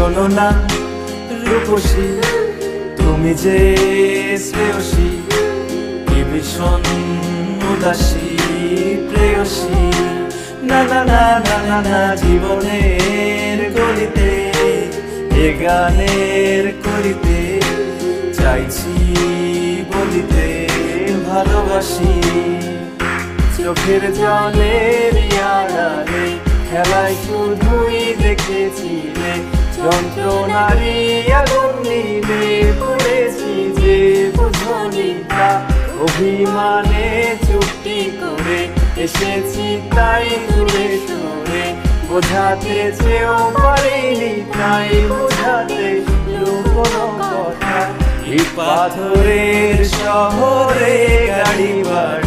শোনো না রূপসী, তুমি যে শ্রেয়সী, কি ভীষণ উদাসী প্রেয়সী। না না না না না না, জীবনের গলিতে এ গানের করিতে চাইছি বলিতে ভালোবাসি। চোখের জলের আড়ালে খেলায় শুধুই দেখেছি রে, যন্ত্রণারই আগুন নিভে পড়েছি যে বুঝনি তা। অভিমানে চুক্তি করে এসেছি তাই দূরে সরে, বোঝাতে চেয়েও পারিনি তাই বোঝাতে কোনো কথা। এই পাথরের শহরে গাড়ি ভাড়া